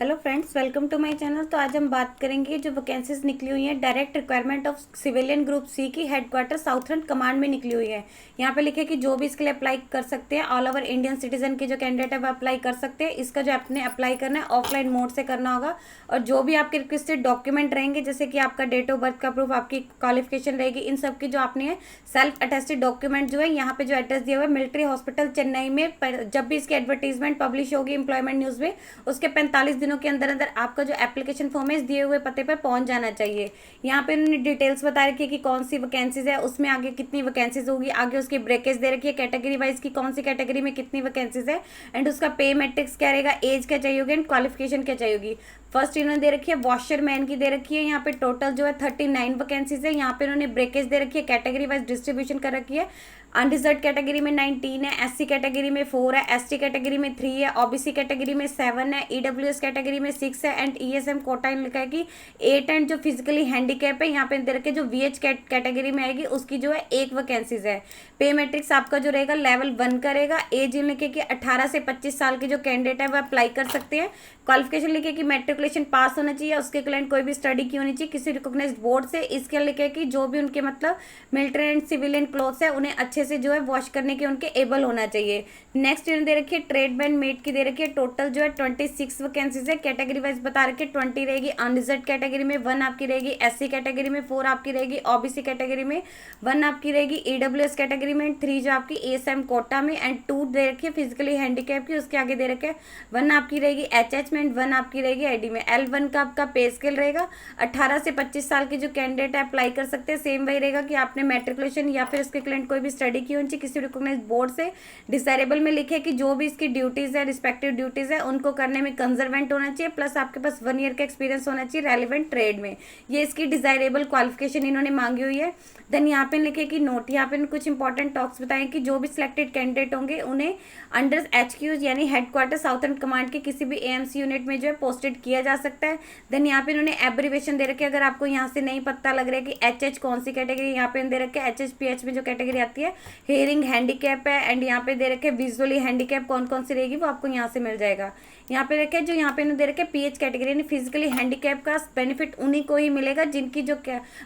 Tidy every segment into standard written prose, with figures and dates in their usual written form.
Hello friends, welcome to my channel. तो आज हम बात करेंगे जो वैकेंसीज निकली हुई हैं direct requirement of civilian group C की हेडक्वार्टर साउथर्न कमांड में निकली हुई है। यहाँ पे लिखे कि जो भी इसके लिए अप्लाई कर सकते हैं, ऑल ओवर इंडियन सिटीजन के जो कैंडिडेट है वो अप्लाई कर सकते हैं। इसका जो आपने अप्लाई करना है ऑफलाइन मोड से करना होगा और जो भी आपके रिक्वेस्टेड डॉक्यूमेंट रहेंगे जैसे कि आपका डेट ऑफ बर्थ का प्रूफ, आपकी क्वालिफिकेशन रहेगी, इन सब की जो आपने सेल्फ अटेस्टेड डॉक्यूमेंट जो है यहाँ पे जो एड्रेस दिया हुआ है मिलिट्री हॉस्पिटल चेन्नई में, जब भी इसकी एडवर्टीजमेंट पब्लिश होगी एम्प्लॉयमेंट न्यूज में उसके 45 दिनों के अंदर अंदर आपका जो एप्लीकेशन फॉर्म है इस दिए हुए पते पर पहुंच जाना चाहिए। यहाँ पे उन्होंने डिटेल्स बता रखी है कि कौन सी वैकेंसीज है, उसमें आगे कितनी वैकेंसीज होगी, आगे उसकी ब्रेकेज दे रखी है कैटेगरी वाइज की कौन सी कैटेगरी में कितनी वैकेंसीज है एंड उसका पे मैट्रिक्स क्या रहेगा, एज क्या चाहिए होगी एंड क्वालिफिकेशन क्या चाहिए होगी। फर्स्ट इन्होंने दे रखी है वॉशरमैन की दे रखी है, यहाँ पे टोटल जो है 39 वैकेंसीज है। यहाँ पे उन्होंने ब्रेकेज दे रखी है, कैटेगरी वाइज डिस्ट्रीब्यूशन कर रखी है। अनरिजर्व कैटेगरी में 19 है, एससी कैटेगरी में 4 है, एसटी कैटेगरी में 3 है, ओबीसी कैटेगरी में 7 है, ईडब्ल्यूएस कैटेगरी में 6 है एंड ईएसएम कोटा लिखा है कि 8 एंड जो फिजिकली हैंडीकैप है यहाँ पे दे रखे जो वीएच कैटेगरी में आएगी उसकी जो है 1 वैकेंसीज है। पे मैट्रिक्स आपका जो रहेगा लेवल 1 का रहेगा। एज लिखे कि 18 से 25 साल के जो कैंडिडेट है वो अप्लाई कर सकते हैं। क्वालिफिकेशन लिखे कि मैट्रिकुलेशन पास होना चाहिए, उसके इक्विवेलेंट कोई भी स्टडी की होनी चाहिए किसी रिकॉग्नाइज्ड बोर्ड से। इसके लिखे कि जो भी उनके मतलब मिलिट्री एंड सिविलियन क्लोथ्स है उन्हें अच्छे से जो है वॉश करने के उनके एबल होना चाहिए। नेक्स्ट इन्होंने दे रखी है ट्रेडमैन मेट की दे रखी है, टोटल जो है 26 वैकेंसीज है। कैटेगरी वाइज बता रखी है 20 रहेगी अनरिजर्व कैटेगरी में, 1 आपकी रहेगी एससी कैटेगरी में, 4 आपकी रहेगी ओबीसी कैटेगरी में, 1 आपकी रहेगी ईडब्ल्यूएस कैटेगरी में, 3 जो आपकी एएसएम कोटा में एंड 2 दे रखी है फिजिकली हैंडीकैप की, उसके आगे दे रखे है 1 आपकी रहेगी एचएच में एंड 1 आपकी रहेगी आईडी में। L1 का आपका पे स्केल रहेगा। 18 से 25 साल के जो कैंडिडेट है अप्लाई कर सकते हैं। सेम वही रहेगा कि आपने मैट्रिकुलेशन या फिर उसके क्लाइंट कोई भी स्टडी की होनी चाहिए किसी रिकॉग्नाइज्ड बोर्ड से। डिसाइरेबल में लिखे कि जो भी इसकी ड्यूटीज है, रिस्पेक्टिव ड्यूटीज है, उनको करने में कंजर्वेंट होना चाहिए, प्लस आपके पास 1 ईयर का एक्सपीरियंस होना चाहिए रेलिवेंट ट्रेड में। ये इसकी डिजायरेबल क्वालिफिकेशन इन्होंने मांगी हुई है। देन यहाँ पे लिखे कि नोट, यहाँ पे कुछ इंपॉर्टेंट टॉक्स बताएं कि जो भी सिलेक्टेड कैंडिडेट होंगे उन्हें अंडर HQ यानी हेडक्वार्टर साउथर्न कमांड के किसी भी AMC यूनिट में जो है पोस्टेड किया जा सकता है। देन यहाँ पे इन्होंने एब्रीवेशन दे रखे, अगर आपको यहाँ से नहीं पता लग रहा है कि HH कौन सी कैटेगरी, यहाँ पे दे रखे HHPH में जो कैटेगरी आती है हेयरिंग हैंडीकैप है एंड यहाँ पे दे रखे विजुअली हैंडीकैप कौन कौन सी रहेगी वो आपको यहाँ से मिल जाएगा। यहाँ पे रखे जो यहाँ पे दे रखे PH कैटेगरी यानी फिजिकली हैंडीकैप का बेनिफिट उन्हीं को ही मिलेगा जिनकी जो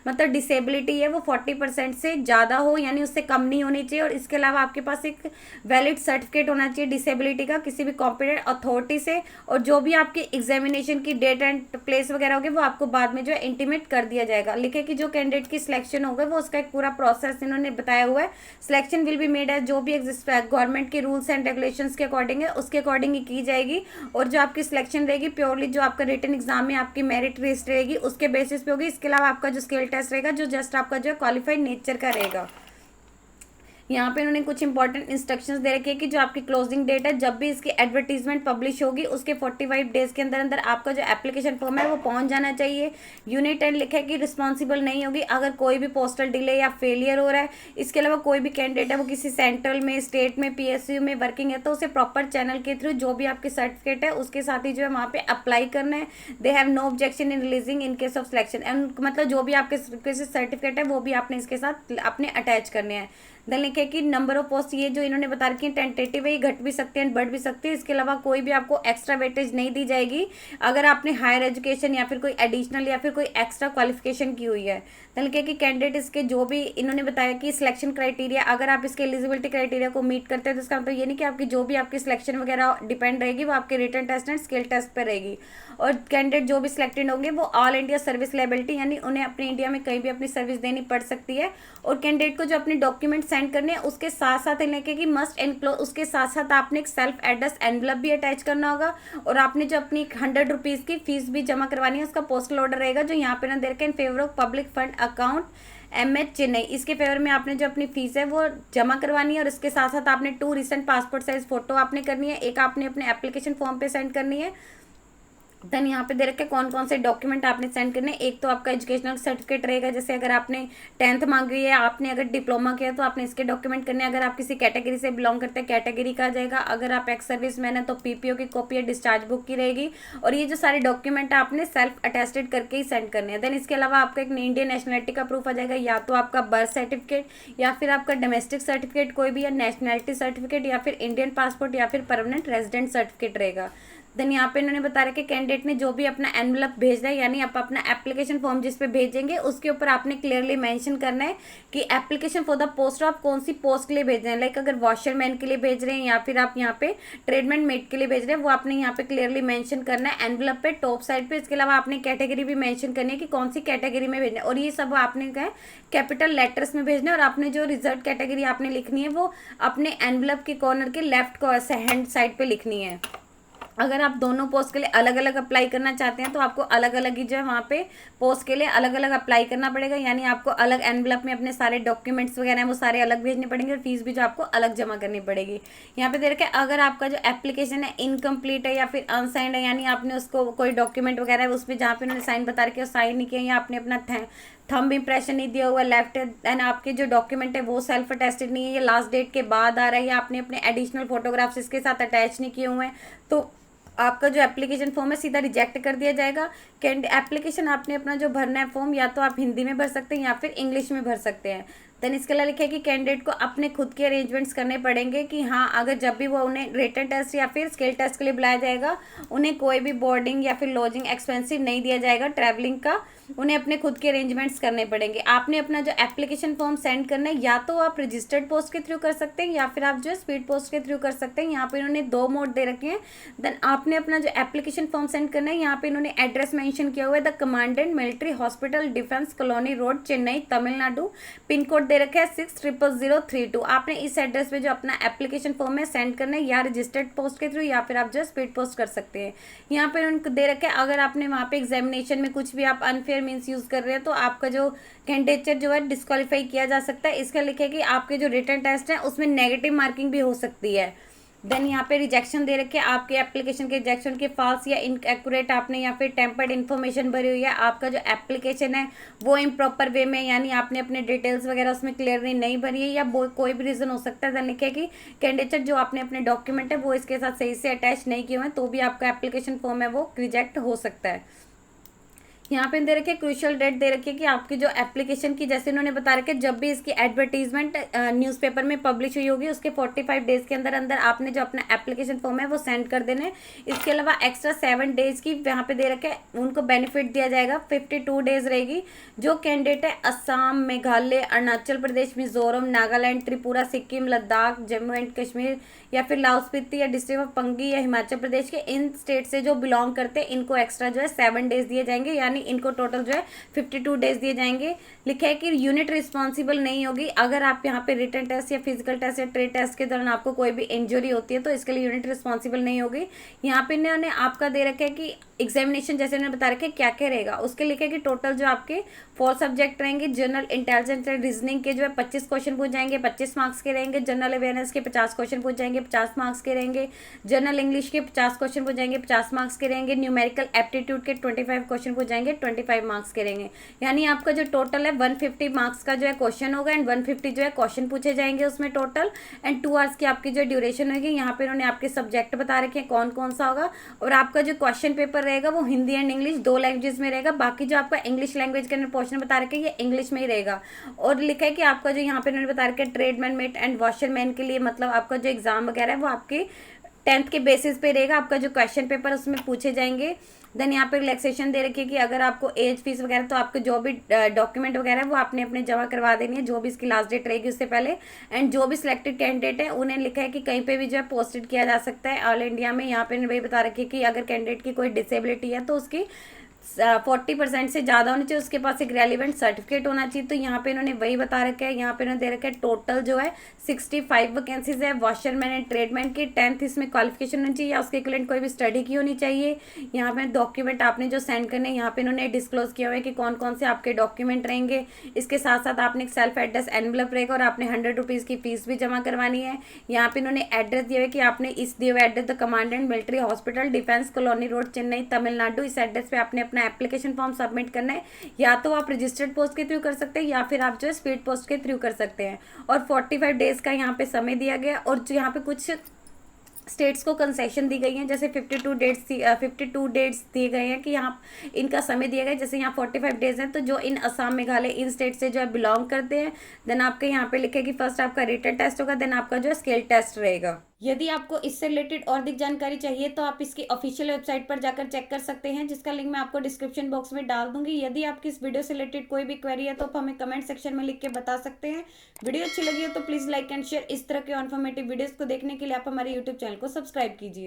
मतलब डिसेबिलिटी है वो 40% से ज़्यादा हो, यानी उससे कम नहीं होनी चाहिए। और इसके अलावा आपके पास एक वैलिड सर्टिफिकेट होना चाहिए डिसेबिलिटी का किसी भी कॉम्पिटेंट अथॉरिटी से। और जो भी आपकी एग्जामिनेशन की डेट एंड प्लेस वगैरह होगी वो आपको बाद में जो है इंटीमेट कर दिया जाएगा। लिखे कि जो कैंडिडेट की सिलेक्शन होगा वो उसका एक पूरा प्रोसेस इन्होंने बताया हुआ है। Selection will be made as जो भी गवर्नमेंट के रूल्स एंड रेगुलेशंस के अकॉर्डिंग है उसके अकॉर्डिंग ही की जाएगी। और जो आपकी सिलेक्शन रहेगी प्योरली जो आपका रिटन एग्जाम में आपकी मेरिट लिस्ट रहेगी उसके बेसिस पे होगी। इसके अलावा आपका जो स्किल टेस्ट रहेगा जो जस्ट आपका जो है क्वालिफाइड नेचर का रहेगा। यहाँ पे उन्होंने कुछ इंपॉर्टेंट इंस्ट्रक्शंस दे रखे हैं कि जो आपकी क्लोजिंग डेट है जब भी इसकी एडवर्टीजमेंट पब्लिश होगी उसके 45 डेज के अंदर अंदर आपका जो एप्लीकेशन फॉर्म है वो पहुंच जाना चाहिए। यूनिट एंड लिखा है कि रिस्पॉन्सिबल नहीं होगी अगर कोई भी पोस्टल डिले या फेलियर हो रहा है। इसके अलावा कोई भी कैंडिडेट है वो किसी सेंट्रल में, स्टेट में, PSU में वर्किंग है तो उसे प्रॉपर चैनल के थ्रू जो भी आपके सर्टिफिकेट है उसके साथ ही जो है वहाँ पे अप्लाई करना है। They have no objection in releasing in case of selection and मतलब जो भी आपके सर्टिफिकेट है वो भी आपने इसके साथ अपने अटैच करने हैं। देन लिखे कि नंबर ऑफ पोस्ट ये जो इन्होंने बता रखी है टेंटेटिव है, घट भी सकते हैं बढ़ भी सकते हैं। इसके अलावा कोई भी आपको एक्स्ट्रा वेटेज नहीं दी जाएगी अगर आपने हायर एजुकेशन या फिर कोई एडिशनल या फिर कोई एक्स्ट्रा क्वालिफिकेशन की हुई है। देन लिखे कि कैंडिडेट इसके जो भी इन्होंने बताया कि सिलेक्शन क्राइटेरिया अगर आप इसके एलिजिबिलिटी क्राइटेरिया को मीट करते हैं तो इसका मतलब ये नहीं कि आपकी जो भी आपकी सिलेक्शन वगैरह डिपेंड रहेगी वो आपके written test and skill test पर रहेगी। और कैंडिडेट जो भी सिलेक्टेड होंगे वो ऑल इंडिया सर्विस लायबिलिटी यानी उन्हें अपने इंडिया में कहीं भी अपनी सर्विस देनी पड़ सकती है। और कैंडिडेट को जो अपने डॉक्यूमेंट सेंड करने हैं उसके साथ साथ लेके कि मस्ट एनक्लोज, उसके साथ साथ आपने एक सेल्फ एड्रेस एनवलप भी अटैच करना होगा। और आपने जो अपनी 100 रुपीज़ की फीस भी जमा करवानी है उसका पोस्टल ऑर्डर रहेगा जो यहाँ पे ना दे रखे in favour of public fund account MH Chennai, इसके फेवर में आपने जो अपनी फीस है वो जमा करवानी है। और इसके साथ साथ आपने 2 रिसेंट पासपोर्ट साइज फोटो आपने करनी है, एक आपने अपने एप्लीकेशन फॉर्म पे सेंड करनी है। देन यहाँ पे दे रखे कौन कौन से डॉक्यूमेंट आपने सेंड करने। एक तो आपका एजुकेशनल सर्टिफिकेट रहेगा, जैसे अगर आपने 10th मांगी हुई है, आपने अगर डिप्लोमा किया तो आपने इसके डॉक्यूमेंट करने। अगर आप किसी कैटेगरी से बिलोंग करते हैं कैटेगरी का आ जाएगा, अगर आप एक्स सर्विस मैन है तो PPO की कॉपी या डिस्चार्ज बुक की रहेगी। और ये जो सारे डॉक्यूमेंट आपने सेल्फ अटेस्टेड करके ही सेंड करने हैं। देन इसके अलावा आपका एक इंडियन नेशनलिटी का प्रूफ आ जाएगा, या तो आपका बर्थ सर्टिफिकेट या फिर आपका डोमेस्टिक सर्टिफिकेट कोई भी, या नेशनलिटी सर्टिफिकेट या फिर इंडियन पासपोर्ट या फिर परमानेंट रेजिडेंट सर्टिफिकेट रहेगा। देन यहाँ पे इन्होंने बता रखा है कैंडिडेट ने जो भी अपना एनवलप भेजना है, यानी आप अपना एप्लीकेशन फॉर्म जिस पे भेजेंगे उसके ऊपर आपने क्लियरली मेंशन करना है कि एप्लीकेशन फॉर द पोस्ट आप कौन सी पोस्ट के लिए भेज रहे हैं। लाइक अगर वॉशरमैन के लिए भेज रहे हैं या फिर आप यहाँ पे ट्रेडमैन मेट के लिए भेज रहे हैं, वो आपने यहाँ पे क्लियरली मेंशन करना है एनवलप पे टॉप साइड पे। इसके अलावा आपने कैटेगरी भी मेंशन करनी है कि कौन सी कैटेगरी में भेजना है, और ये सब आपने क्या है कैपिटल लेटर्स में भेजना है। और आपने जो रिजल्ट कैटेगरी आपने लिखनी है वो अपने एनवलप के कॉर्नर के लेफ्ट हैंड साइड पे लिखनी है। अगर आप दोनों पोस्ट के लिए अलग अलग अप्लाई करना चाहते हैं तो आपको अलग अलग ही जो है वहाँ पे पोस्ट के लिए अलग अलग अप्लाई करना पड़ेगा, यानी आपको अलग एनवलप में अपने सारे डॉक्यूमेंट्स वगैरह हैं वो सारे अलग भेजने पड़ेंगे, और फीस भी जो आपको अलग जमा करनी पड़ेगी। यहाँ पे दे रखा है अगर आपका जो एप्लीकेशन है इनकम्प्लीट है या फिर अनसाइंड है, यानी आपने उसको कोई डॉक्यूमेंट वगैरह है उसमें जहाँ पे उन्होंने साइन बता रखे साइन नहीं किया, या आपने अपना थंब इंप्रेशन नहीं दिया हुआ लेफ्ट एंड आपके जो डॉक्यूमेंट है वो सेल्फ अटेस्टेड नहीं है, ये लास्ट डेट के बाद आ रहा है, या आपने अपने एडिशनल फोटोग्राफ्स इसके साथ अटैच नहीं किए हुए हैं, तो आपका जो एप्लीकेशन फॉर्म है सीधा रिजेक्ट कर दिया जाएगा। एप्लीकेशन आपने अपना जो भरना है फॉर्म या तो आप हिंदी में भर सकते हैं या फिर इंग्लिश में भर सकते हैं। देन इसके अलावा लिखा है कि कैंडिडेट को अपने खुद के अरेंजमेंट्स करने पड़ेंगे कि हाँ अगर जब भी वो उन्हें रिटन टेस्ट या फिर स्किल टेस्ट के लिए बुलाया जाएगा उन्हें कोई भी बोर्डिंग या फिर लॉजिंग एक्सपेंसिव नहीं दिया जाएगा ट्रैवलिंग का, उन्हें अपने खुद के अरेंजमेंट्स करने पड़ेंगे। आपने अपना जो एप्लीकेशन फॉर्म सेंड करना है या तो आप रजिस्टर्ड पोस्ट के थ्रू कर सकते हैं या फिर आप जो है स्पीड पोस्ट के थ्रू कर सकते हैं। यहाँ पे इन्होंने 2 मोड दे रखे हैं। देन आपने अपना जो एप्लीकेशन फॉर्म सेंड करना है यहाँ पे इन्होंने एड्रेस मेंशन किया हुआ है the commandant military hospital defence colony road Chennai Tamil Nadu, pin code दे रखा है 600032। आपने इस एड्रेस पे जो अपना एप्लीकेशन फॉर्म है सेंड करना है या रजिस्टर्ड पोस्ट के थ्रू या फिर आप जो स्पीड पोस्ट कर सकते हैं। यहाँ पे उनको दे रखा है अगर आपने वहाँ पे एग्जामिनेशन में कुछ भी आप अनफेयर मीन्स यूज कर रहे हैं तो आपका जो कैंडिडेचर जो है डिस्क्वालीफाई किया जा सकता है। इसका लिखे कि आपके जो रिटन टेस्ट है उसमें नेगेटिव मार्किंग भी हो सकती है। देन यहाँ पे रिजेक्शन दे रखे आपके एप्लीकेशन के रिजेक्शन के फॉल्स या इनएक्यूरेट आपने या फिर टेम्पर्ड इन्फॉर्मेशन भरी हुई है, आपका जो एप्लीकेशन है वो इम्प्रॉपर वे में यानी आपने अपने डिटेल्स वगैरह उसमें क्लियरली नहीं भरी है या कोई भी रीजन हो सकता है। देन लिखे कि कैंडिडेट जो आपने अपने डॉक्यूमेंट है वो इसके साथ सही से अटैच नहीं किए हुए हैं तो भी आपका एप्लीकेशन फॉर्म है वो रिजेक्ट हो सकता है। यहाँ पे दे रखे क्रूशियल डेट दे रखी है कि आपकी जो एप्लीकेशन की जैसे इन्होंने बता रखे जब भी इसकी एडवर्टीजमेंट न्यूज़पेपर में पब्लिश हुई होगी उसके 45 डेज के अंदर अंदर आपने जो अपना एप्लीकेशन फॉर्म है वो सेंड कर देना है। इसके अलावा एक्स्ट्रा 7 डेज की यहाँ पे दे रखे उनको बेनिफिट दिया जाएगा, 52 डेज रहेगी। जो कैंडिडेट है असम, मेघालय, अरुणाचल प्रदेश, मिजोरम, नागालैंड, त्रिपुरा, सिक्किम, लद्दाख, जम्मू एंड कश्मीर या फिर लाहौल स्पीति या डिस्ट्रिक्ट ऑफ पंगी या हिमाचल प्रदेश के इन स्टेट से जो बिलोंग करते हैं इनको एक्स्ट्रा जो है 7 डेज दिए जाएंगे, यानी इनको टोटल जो है 52 डेज दिए जाएंगे। लिखा है कि यूनिट रिस्पॉन्सिबल नहीं होगी अगर आप यहाँ पे रिटन टेस्ट या फिजिकल टेस्ट या ट्रेड टेस्ट के दौरान आपको कोई भी इंजरी होती है तो इसके लिए यूनिट रिस्पॉन्सिबल नहीं होगी। यहाँ पे इन्होंने आपका दे रखा है कि एग्जामिनेशन जैसे उन्होंने बता रखे क्या क्या रहेगा, उसके लिखे कि टोटल जो आपके 4 सब्जेक्ट रहेंगे। जनरल इंटेलिजेंस एंड रीजनिंग के जो है 25 क्वेश्चन पूछ जाएंगे, 25 मार्क्स के रहेंगे। जनरल अवेयरनेस के 50 क्वेश्चन पूछ जाएंगे, 50 मार्क्स के रहेंगे। जनरल इंग्लिश के 50 क्वेश्चन पूछ जाएंगे, 50 मार्क्स के रहेंगे। न्यूमेरिकल एप्टीट्यूड के 25 क्वेश्चन पूछ जाएंगे, 25 मार्क्स के रहेंगे। यानी आपका जो टोटल है 150 मार्क्स का जो है क्वेश्चन होगा एंड 150 जो है क्वेश्चन पूछे जाएंगे उसमें टोटल, एंड 2 आवर्स की आपकी जो ड्यूरेशन होगी। यहाँ पे उन्होंने आपके सब्जेक्ट बता रखे हैं कौन कौन सा होगा, और आपका जो क्वेश्चन पेपर रहेगा वो हिंदी एंड इंग्लिश 2 लैंग्वेज में रहेगा। बाकी जो आपका इंग्लिश लैंग्वेज के अंदर पोर्शन बता रखे ये इंग्लिश में ही रहेगा। और लिखा है कि आपका जो यहाँ पे उन्होंने बता रखे ट्रेडमैन मेट एंड वॉशरमैन के लिए मतलब आपका जो एग्जाम वगैरह है वो आपके 10th के बेसिस पे रहेगा। आपका जो क्वेश्चन पेपर उसमें पूछे जाएंगे। देन यहाँ पे रिलैक्सेशन दे रखी है कि अगर आपको एज फीस वगैरह तो आपके जो भी डॉक्यूमेंट वगैरह है वो आपने अपने जमा करवा देनी है जो भी इसकी लास्ट डेट रहेगी उससे पहले। एंड जो भी सिलेक्टेड कैंडिडेट है उन्हें लिखा है कि कहीं पे भी जो है पोस्टेड किया जा सकता है ऑल इंडिया में। यहाँ पे वही बता रखी है कि अगर कैंडिडेट की कोई डिसेबिलिटी है तो उसकी 40% से ज़्यादा होनी चाहिए, उसके पास एक रेलिवेंट सर्टिफिकेट होना चाहिए। तो यहाँ पे इन्होंने वही बता रखा है। यहाँ पे इन्होंने दे रखा है टोटल जो है 65 वैकेंसीज है वॉशरमैन एंड ट्रेडमैन की। 10th इसमें क्वालिफिकेशन होनी चाहिए या उसके इक्विवेलेंट कोई भी स्टडी की होनी चाहिए। यहाँ पे डॉक्यूमेंट आपने जो सेंड करने यहाँ पे इन्होंने डिस्क्लोज किया हुआ है कि कौन कौन से आपके डॉक्यूमेंट रहेंगे। इसके साथ साथ आपने एक सेल्फ एड्रेस एनवलप रहेगा और आपने 100 रुपीज़ की फीस भी जमा करवानी है। यहाँ पे इन्होंने एड्रेस दिया हुआ है कि आपने इस दिए हुए address the commandant military hospital defence colony road Chennai Tamil Nadu, इस एड्रेस पे आपने अपना एप्लीकेशन फॉर्म सबमिट करना है। या तो आप रजिस्टर्ड पोस्ट के थ्रू कर सकते हैं या फिर आप जो है स्पीड पोस्ट के थ्रू कर सकते हैं। और 45 डेज का यहाँ पे समय दिया गया। और जो यहाँ पे कुछ स्टेट्स को कंसेशन दी गई हैं जैसे 52 डेट्स दिए गए हैं कि यहाँ इनका समय दिया गया है। जैसे यहाँ 45 डेज हैं तो जो इन असम, मेघालय इन स्टेट से जो है बिलोंग करते हैं। देन आपके यहाँ पे लिखे कि फर्स्ट आपका रिटन टेस्ट होगा, देन आपका जो है स्किल टेस्ट रहेगा। यदि आपको इससे रिलेटेड और अधिक जानकारी चाहिए तो आप इसकी ऑफिशियल वेबसाइट पर जाकर चेक कर सकते हैं, जिसका लिंक मैं आपको डिस्क्रिप्शन बॉक्स में डाल दूंगी। यदि आपकी इस वीडियो से रिलेटेड कोई भी क्वेरी है तो आप हमें कमेंट सेक्शन में लिख के बता सकते हैं। वीडियो अच्छी लगी हो तो प्लीज़ लाइक एंड शेयर। इस तरह के इन्फॉर्मेटिव वीडियोज़ को देखने के लिए आप हमारे यूट्यूब चैनल को सब्सक्राइब कीजिए।